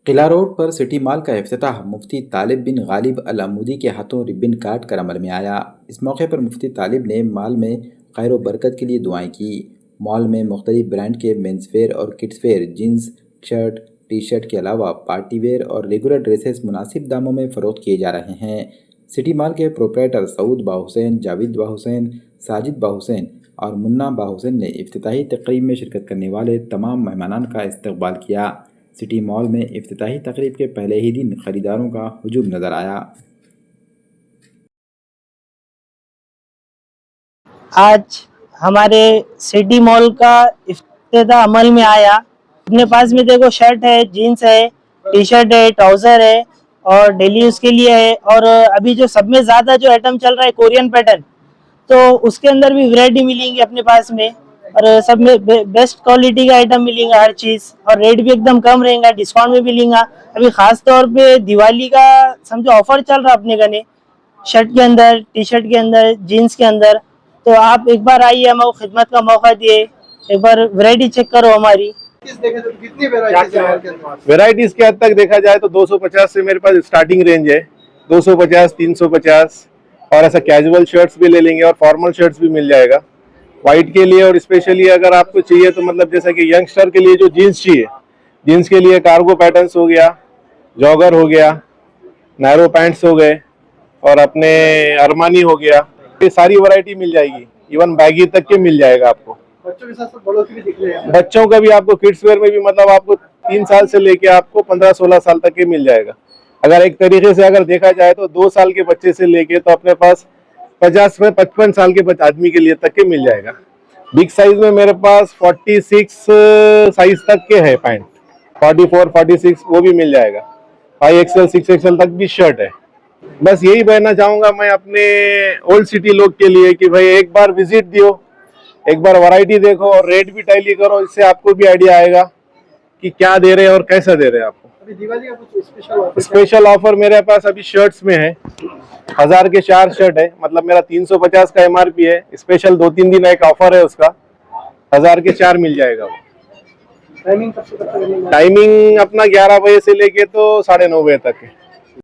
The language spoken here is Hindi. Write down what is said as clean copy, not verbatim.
किला रोड पर सिटी मॉल का इफ्तिताह मुफ्ती तालिब बिन गालिब अल अमूदी के हाथों रिबन काट कर अमल में आया। इस मौके पर मुफ्ती तालिब ने मॉल में खैर व बरकत के लिए दुआएं की। मॉल में मुख्तलिफ ब्रांड के मेंसवेयर और kidswear, jeans, shirt, T shirt के अलावा पार्टी वेयर और रेगुलर ड्रेसेस मुनासिब दामों में फ़रोख्त किए जा रहे हैं। सिटी मॉल के प्रोप्राइटर सऊद बाहुसैन, जावेद बाहुसैन, साजिद बाहुसैन और मुन्ना बाहुसैन ने इफ्तिताही तकरीब में शिरकत करने वाले तमाम मेहमानान का इस्तकबाल किया। सिटी मॉल में इफ्तिताही तकरीब के पहले ही दिन खरीदारों का हुजूम नजर आया। आज हमारे सिटी मॉल का इफ्तिताह अमल में आया। अपने पास में देखो शर्ट है, जीन्स है, टी शर्ट है, ट्राउजर है और डेली यूज के लिए है। और अभी जो सब में ज्यादा जो आइटम चल रहा है कोरियन पैटर्न, तो उसके अंदर भी वैरायटी मिलेंगी अपने पास में। और सब में बेस्ट क्वालिटी का आइटम मिलेगा हर चीज, और रेट भी एकदम कम रहेगा, डिस्काउंट में मिलेगा। अभी खास तौर पे दिवाली का समझो ऑफर चल रहा है अपने गने, शर्ट के अंदर, टी शर्ट के अंदर, जीन्स के अंदर। तो आप एक बार आइए, हमको खिदमत का मौका दिए, एक बार वैरायटी चेक करो हमारी। कितनी वैरायटीज के हद तक देखा जाए तो 250 से मेरे पास स्टार्टिंग रेंज है। 250, 350 और ऐसा कैजुअल शर्ट्स भी ले लेंगे और फॉर्मल शर्ट्स भी मिल जाएगा वाइट के लिए। और स्पेशली अगर आपको चाहिए तो मतलब जैसा कि यंगस्टर के लिए जो जीन्स चाहिए, जीन्स के लिए कार्गो पैटर्न्स हो गया, जॉगर हो गया, नैरो पैंट्स हो गए और अपने अरमानी हो गया, ये सारी वैरायटी मिल जाएगी। इवन बैगी तक के मिल जाएगा आपको। बच्चों के साथ साथ बड़ों की भी दिख रहे हैं। बच्चों का भी आपको किड्स वेयर में भी मतलब आपको 3 साल से लेके आपको 15-16 साल तक के मिल जाएगा। अगर एक तरीके से अगर देखा जाए तो 2 साल के बच्चे से लेके तो अपने पास 50 में 55 साल के आदमी के लिए तक के मिल जाएगा। बिग साइज में मेरे पास 46 साइज तक के है पैंट, 44, 46 वो भी मिल जाएगा। 5XL, 6XL तक भी शर्ट है। बस यही कहना चाहूंगा मैं अपने ओल्ड सिटी लोग के लिए कि भाई एक बार विजिट दियो, एक बार वैरायटी देखो और रेट भी टैली करो। इससे आपको भी आइडिया आएगा कि क्या दे रहे हैं और कैसा दे रहे हैं आपको। अभी दिवाली का कुछ स्पेशल ऑफर मेरे पास अभी शर्ट्स में है। 1000 के 4 शर्ट है, मतलब मेरा 350 का MRP है। स्पेशल 2-3 दिन एक ऑफर है उसका, 1000 के 4 मिल जाएगा वो। टाइमिंग अपना 11 बजे से लेके तो 9:30 बजे तक है।